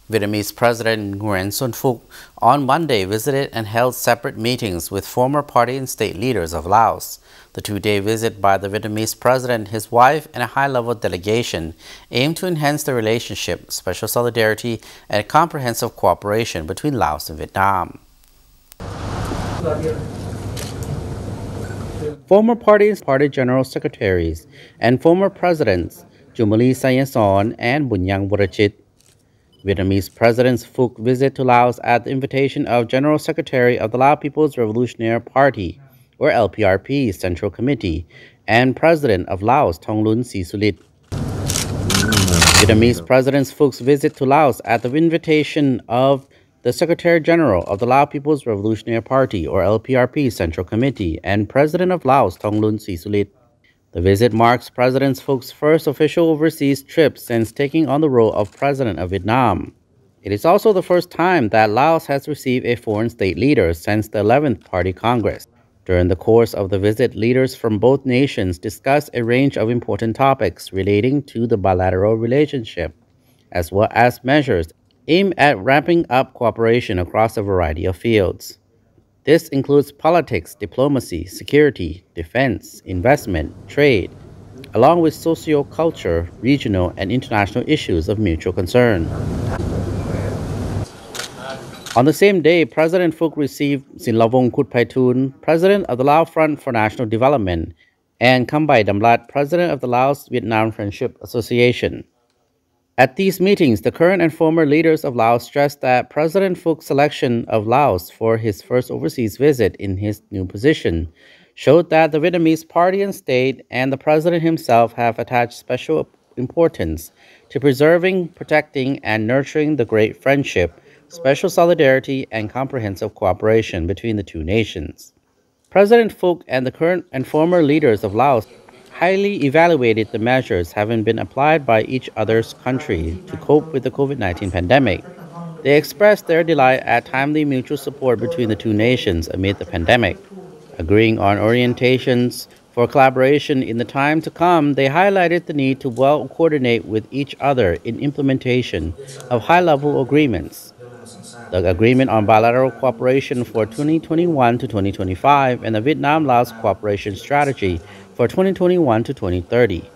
Vietnamese President Nguyễn Xuân on Monday visited and held separate meetings with former party and state leaders of Laos. The two-day visit by the Vietnamese President, his wife, and a high-level delegation aimed to enhance the relationship, special solidarity, and comprehensive cooperation between Laos and Vietnam. Former party general secretaries and former presidents Chumali Sayason and Bunyang Vorachit. Vietnamese President Phúc visit to Laos at the invitation of General Secretary of the Lao People's Revolutionary Party, or LPRP, Central Committee, and President of Laos Thongloun Sisulit. Vietnamese President Phúc visit to Laos at the invitation of the Secretary General of the Lao People's Revolutionary Party, or LPRP, Central Committee, and President of Laos Thongloun Sisulit. The visit marks President Phúc first official overseas trip since taking on the role of President of Vietnam. It is also the first time that Laos has received a foreign state leader since the 11th Party Congress. During the course of the visit, leaders from both nations discussed a range of important topics relating to the bilateral relationship, as well as measures aimed at ramping up cooperation across a variety of fields. This includes politics, diplomacy, security, defense, investment, trade, along with socio-culture, regional, and international issues of mutual concern. On the same day, President Phúc received Sinlavong Kutpaitun, President of the Lao Front for National Development, and Kambai Damlat, President of the Laos-Vietnam Friendship Association. At these meetings, the current and former leaders of Laos stressed that President Phuk's selection of Laos for his first overseas visit in his new position showed that the Vietnamese party and state and the president himself have attached special importance to preserving, protecting, and nurturing the great friendship, special solidarity, and comprehensive cooperation between the two nations. President Phúc and the current and former leaders of Laos highly evaluated the measures having been applied by each other's country to cope with the COVID-19 pandemic. They expressed their delight at timely mutual support between the two nations amid the pandemic. Agreeing on orientations for collaboration in the time to come, they highlighted the need to well coordinate with each other in implementation of high-level agreements. The agreement on bilateral cooperation for 2021 to 2025 and the Vietnam-Laos cooperation strategy for 2021 to 2030.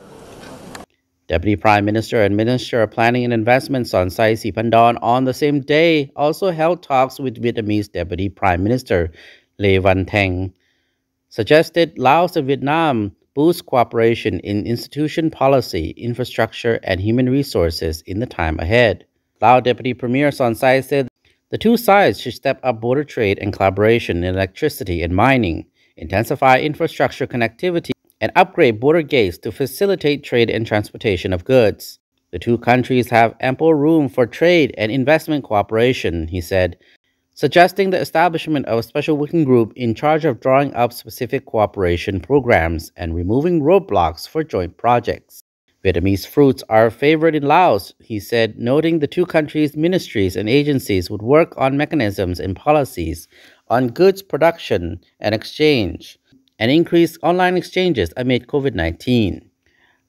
Deputy Prime Minister and Minister of Planning and Investment Sonsai Siphandon on the same day also held talks with Vietnamese Deputy Prime Minister Le Van Theng, suggested Laos and Vietnam boost cooperation in institution policy, infrastructure, and human resources in the time ahead. Lao Deputy Premier Sonsai said the two sides should step up border trade and collaboration in electricity and mining, intensify infrastructure connectivity, and upgrade border gates to facilitate trade and transportation of goods. The two countries have ample room for trade and investment cooperation, he said, suggesting the establishment of a special working group in charge of drawing up specific cooperation programs and removing roadblocks for joint projects. Vietnamese fruits are favored in Laos, he said, noting the two countries' ministries and agencies would work on mechanisms and policies on goods production and exchange, and increase online exchanges amid COVID-19.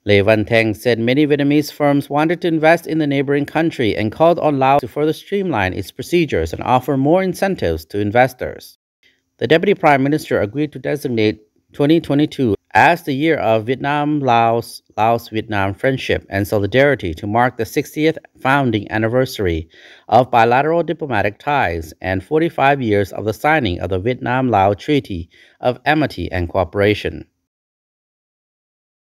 Le Van Theng said many Vietnamese firms wanted to invest in the neighboring country and called on Laos to further streamline its procedures and offer more incentives to investors. The Deputy Prime Minister agreed to designate 2022 as the year of Vietnam-Laos, Laos-Vietnam friendship and solidarity to mark the 60th founding anniversary of bilateral diplomatic ties and 45 years of the signing of the Vietnam-Laos Treaty of Amity and Cooperation.